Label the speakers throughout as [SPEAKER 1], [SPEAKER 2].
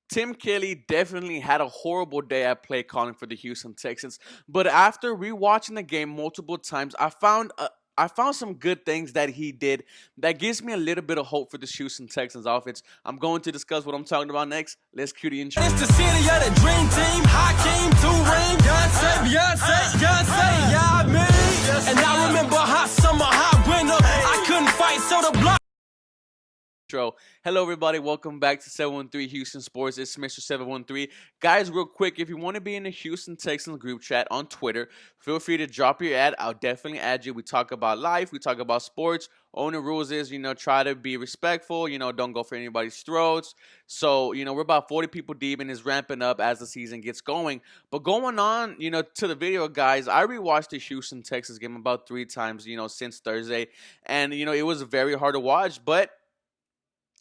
[SPEAKER 1] Tim Kelly definitely had a horrible day at play calling for the Houston Texans. But after rewatching the game multiple times, I found some good things that he did that gives me a little bit of hope for the Houston Texans offense. I'm going to discuss what I'm talking about next. Let's cue the intro.
[SPEAKER 2] It's the city of the dream team. Hakeem, two-ring, Beyonce, yeah, me. And I remember hot summer, hot winter. I couldn't fight, so the block.
[SPEAKER 1] Hello, everybody. Welcome back to 713 Houston Sports. It's Mr. 713. Guys, real quick, if you want to be in the Houston Texans group chat on Twitter, feel free to drop your ad. I'll definitely add you. We talk about life. We talk about sports. Only rules is, try to be respectful. Don't go for anybody's throats. So, we're about 40 people deep and it's ramping up as the season gets going. But going on, to the video, guys, I rewatched the Houston Texans game about 3 times, since Thursday. And, it was very hard to watch, but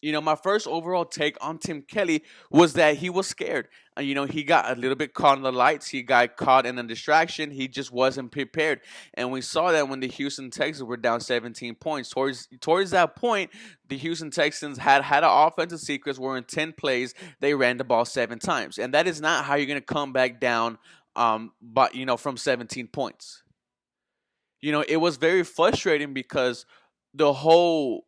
[SPEAKER 1] my first overall take on Tim Kelly was that he was scared. He got a little bit caught in the lights. He got caught in a distraction. He just wasn't prepared. And we saw that when the Houston Texans were down 17 points. Towards that point, the Houston Texans had an offensive sequence where in 10 plays, they ran the ball 7 times. And that is not how you're going to come back down from 17 points. It was very frustrating because the whole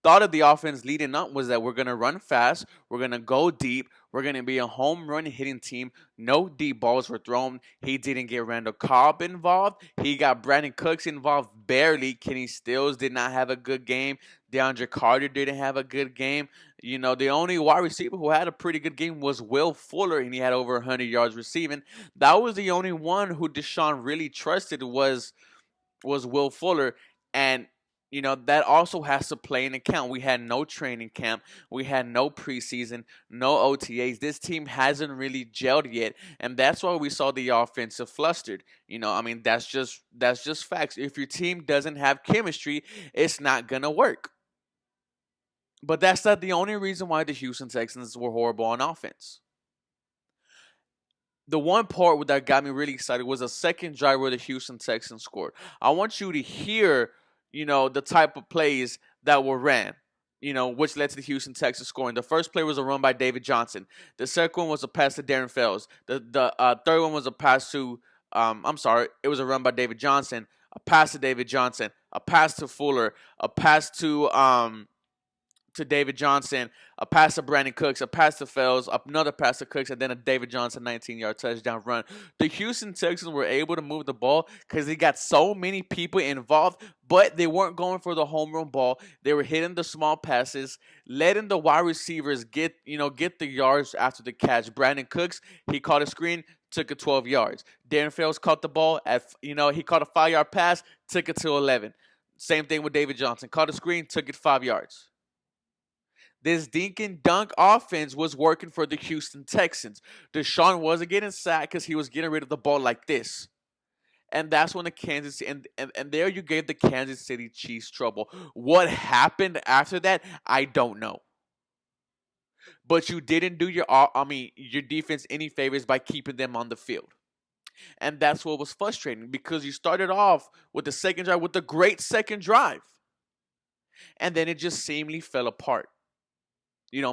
[SPEAKER 1] thought of the offense leading up was that we're going to run fast, we're going to go deep, we're going to be a home run hitting team. No deep balls were thrown. He didn't get Randall Cobb involved. He got Brandon Cooks involved barely. Kenny Stills did not have a good game. DeAndre Carter didn't have a good game. The only wide receiver who had a pretty good game was Will Fuller, and he had over 100 yards receiving. That was the only one who Deshaun really trusted was Will Fuller, and that also has to play in account. We had no training camp. We had no preseason, no OTAs. This team hasn't really gelled yet, and that's why we saw the offensive flustered. That's just facts. If your team doesn't have chemistry, it's not going to work. But that's not the only reason why the Houston Texans were horrible on offense. The one part that got me really excited was a second drive where the Houston Texans scored. I want you to hear the type of plays that were ran, which led to the Houston Texans scoring. The first play was a run by David Johnson. The second one was a pass to Darren Fells. The third one was a pass to, it was a run by David Johnson, a pass to David Johnson, a pass to Fuller, a pass to David Johnson, a pass to Brandon Cooks, a pass to Fells, another pass to Cooks, and then a David Johnson 19-yard touchdown run. The Houston Texans were able to move the ball because they got so many people involved, but they weren't going for the home run ball. They were hitting the small passes, letting the wide receivers get the yards after the catch. Brandon Cooks, he caught a screen, took it 12 yards. Darren Fells caught the ball he caught a 5-yard pass, took it to 11. Same thing with David Johnson. Caught a screen, took it 5 yards. This dink and dunk offense was working for the Houston Texans. Deshaun wasn't getting sacked because he was getting rid of the ball like this. And that's when the Kansas and there you gave the Kansas City Chiefs trouble. What happened after that, I don't know. But you didn't do your defense any favors by keeping them on the field. And that's what was frustrating because you started off with the second drive with a great second drive. And then it just seemingly fell apart.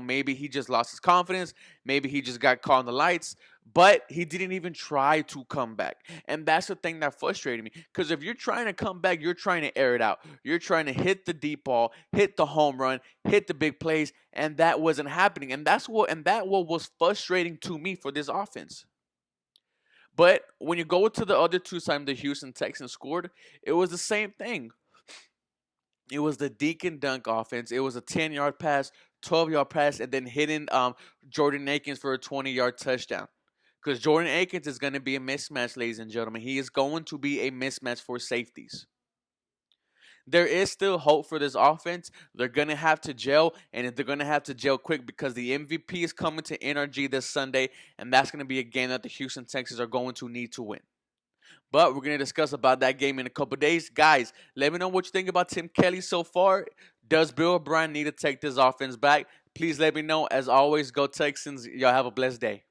[SPEAKER 1] Maybe he just lost his confidence. Maybe he just got caught in the lights. But he didn't even try to come back. And that's the thing that frustrated me. Because if you're trying to come back, you're trying to air it out. You're trying to hit the deep ball, hit the home run, hit the big plays. And that wasn't happening. And that was frustrating to me for this offense. But when you go to the other 2 times the Houston Texans scored, it was the same thing. It was the dink and dunk offense. It was a 10-yard pass, 12-yard pass, and then hitting Jordan Akins for a 20-yard touchdown. Because Jordan Akins is going to be a mismatch, ladies and gentlemen. He is going to be a mismatch for safeties. There is still hope for this offense. They're going to have to gel, and they're going to have to gel quick because the MVP is coming to NRG this Sunday, and that's going to be a game that the Houston Texans are going to need to win. But we're going to discuss about that game in a couple days. Guys, let me know what you think about Tim Kelly so far. Does Bill O'Brien need to take this offense back? Please let me know. As always, go Texans. Y'all have a blessed day.